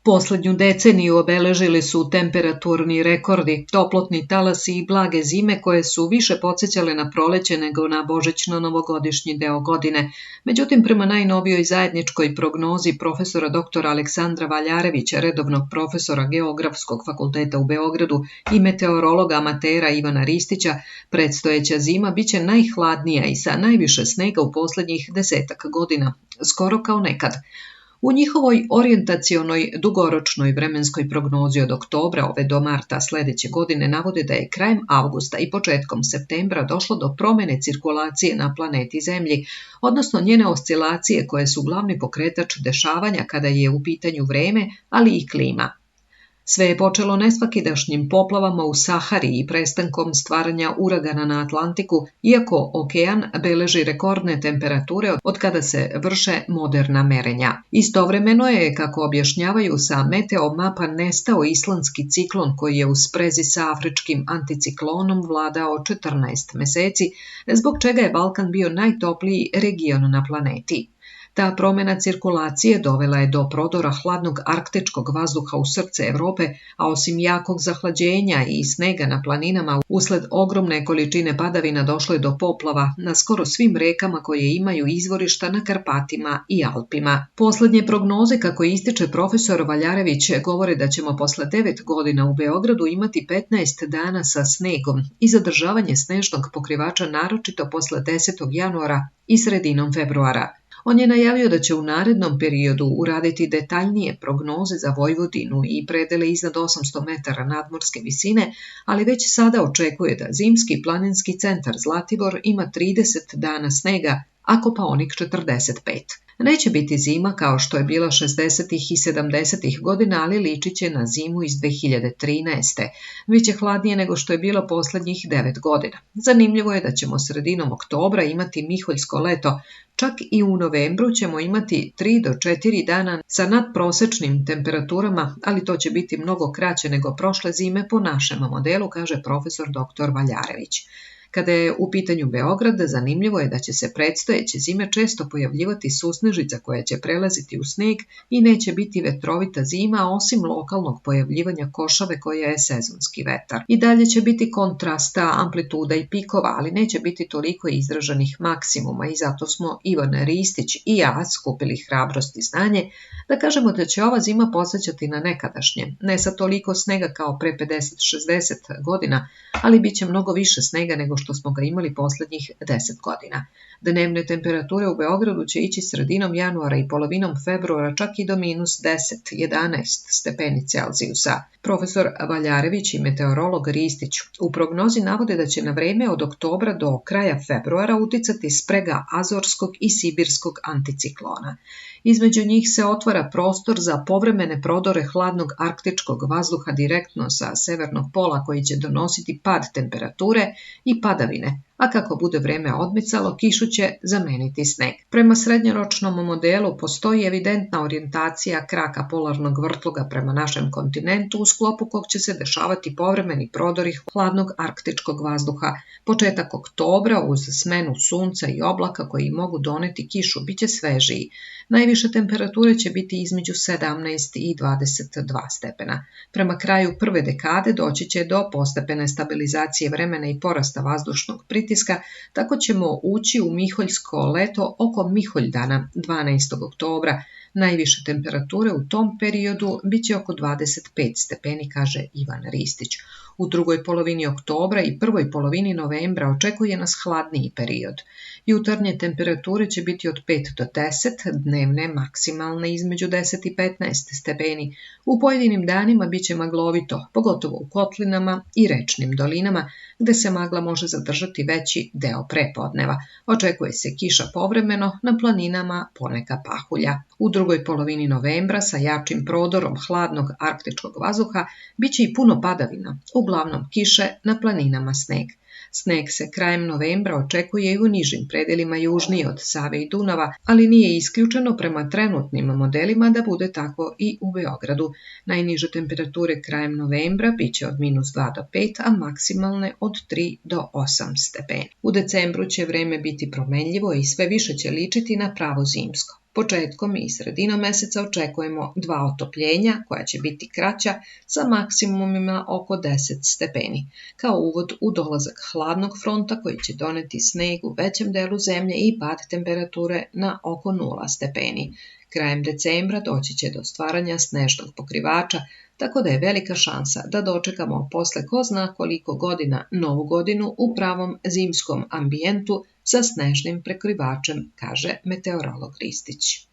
Poslednju deceniju obeležili su temperaturni rekordi, toplotni talasi i blage zime koje su više podsjećale na proleće nego na božićno-novogodišnji deo godine. Međutim, prema najnovijoj zajedničkoj prognozi profesora dr. Aleksandra Valjarevića, redovnog profesora Geografskog fakulteta u Beogradu i meteorologa amatera Ivana Ristića, predstojeća zima biće najhladnija i sa najviše snega u poslednjih 10 godina, skoro kao nekad. U njihovoj orijentacionoj dugoročnoj vremenskoj prognozi od oktobra ove do marta sledeće godine navode da je krajem avgusta i početkom septembra došlo do promene cirkulacije na planeti Zemlji, odnosno njene oscilacije koje su glavni pokretač dešavanja kada je u pitanju vreme, ali i klima. Sve je počelo nesvakidašnjim poplavama u Sahari i prestankom stvaranja uragana na Atlantiku, iako okean beleži rekordne temperature od kada se vrše moderna merenja. Istovremeno je, kako objašnjavaju, sa meteomapa nestao islandski ciklon koji je u sprezi sa afričkim anticiklonom vladao 14 meseci, zbog čega je Balkan bio najtopliji region na planeti. Ta promena cirkulacije dovela je do prodora hladnog arktičkog vazduha u srce Evrope, a osim jakog zahlađenja i snega na planinama, usled ogromne količine padavina došlo je do poplava na skoro svim rekama koje imaju izvorišta na Karpatima i Alpima. Poslednje prognoze, kako ističe profesor Valjarević, govore da ćemo posle 9 godina u Beogradu imati 15 dana sa snegom i zadržavanje snežnog pokrivača naročito posle 10. januara i sredinom februara. On je najavio da će u narednom periodu uraditi detaljnije prognoze za Vojvodinu i predele iznad 800 metara nadmorske visine, ali već sada očekuje da zimski planinski centar Zlatibor ima 30 dana snega, a Kopaonik 45. Neće biti zima kao što je bila 60. i 70. godina, ali ličit će na zimu iz 2013. Biće hladnije nego što je bilo poslednjih 9 godina. Zanimljivo je da ćemo sredinom oktobra imati miholjsko leto, čak i u novembru ćemo imati 3 do 4 dana sa nadprosečnim temperaturama, ali to će biti mnogo kraće nego prošle zime po našem modelu, kaže profesor dr. Valjarević. Kada je u pitanju Beograd, zanimljivo je da će se predstojeće zime često pojavljivati susnežica koja će prelaziti u sneg i neće biti vetrovita zima osim lokalnog pojavljivanja košave koja je sezonski vetar. I dalje će biti kontrasta, amplituda i pikova, ali neće biti toliko izraženih maksimuma i zato smo Ivan Ristić i ja skupili hrabrost i znanje da kažemo da će ova zima podsjećati na nekadašnje, ne sa toliko snega kao pre 50-60 godina, ali bit će mnogo više snega nego što smo ga imali poslednjih 10 godina. Dnevne temperature u Beogradu će ići sredinom januara i polovinom februara čak i do minus 10-11 stepeni Celzijusa. Profesor Valjarević i meteorolog Ristić u prognozi navode da će na vreme od oktobra do kraja februara uticati sprega azorskog i sibirskog anticiklona. Između njih se otvara prostor za povremene prodore hladnog arktičkog vazduha direktno sa severnog pola koji će donositi pad temperature i padavine, a kako bude vreme odmicalo, kišu će zameniti sneg. Prema srednjoročnom modelu postoji evidentna orijentacija kraka polarnog vrtloga prema našem kontinentu u sklopu kog će se dešavati povremeni prodori hladnog arktičkog vazduha. Početak oktobra uz smenu sunca i oblaka koji mogu doneti kišu biće svežiji. Najviše temperature će biti između 17 i 22 stepena. Prema kraju prve dekade doći će do postepene stabilizacije vremena i porasta vazdušnog pritiska, tako ćemo ući u miholjsko leto oko Miholjdana 12. oktobra. Najviše temperature u tom periodu biće oko 25 stepeni, kaže Ivan Ristić. U drugoj polovini oktobra i prvoj polovini novembra očekuje nas hladniji period. Jutarnje temperature će biti od 5 do 10, dnevne maksimalne između 10 i 15 stepeni. U pojedinim danima biće maglovito, pogotovo u kotlinama i rečnim dolinama, gde se magla može zadržati veći deo prepodneva. Očekuje se kiša povremeno, na planinama poneka pahulja. U drugoj polovini novembra sa jačim prodorom hladnog arktičkog vazduha biće i puno padavina, uglavnom kiše, na planinama sneg. Sneg se krajem novembra očekuje i u nižim predelima južnije od Save i Dunava, ali nije isključeno prema trenutnim modelima da bude tako i u Beogradu. Najniže temperature krajem novembra biće od -2 do 5, a maksimalne od 3 do 8 stepeni. U decembru će vreme biti promenljivo i sve više će ličiti na pravo zimsko. Početkom i sredinom meseca očekujemo 2 otopljenja koja će biti kraća sa maksimumima oko 10 stepeni, kao uvod u dolazak hladnog fronta koji će doneti sneg u većem delu zemlje i pad temperature na oko 0 stepeni. Krajem decembra doći će do stvaranja snežnog pokrivača, tako da je velika šansa da dočekamo posle ko zna koliko godina novu godinu u pravom zimskom ambijentu sa snežnim prekrivačem, kaže meteorolog Ristić.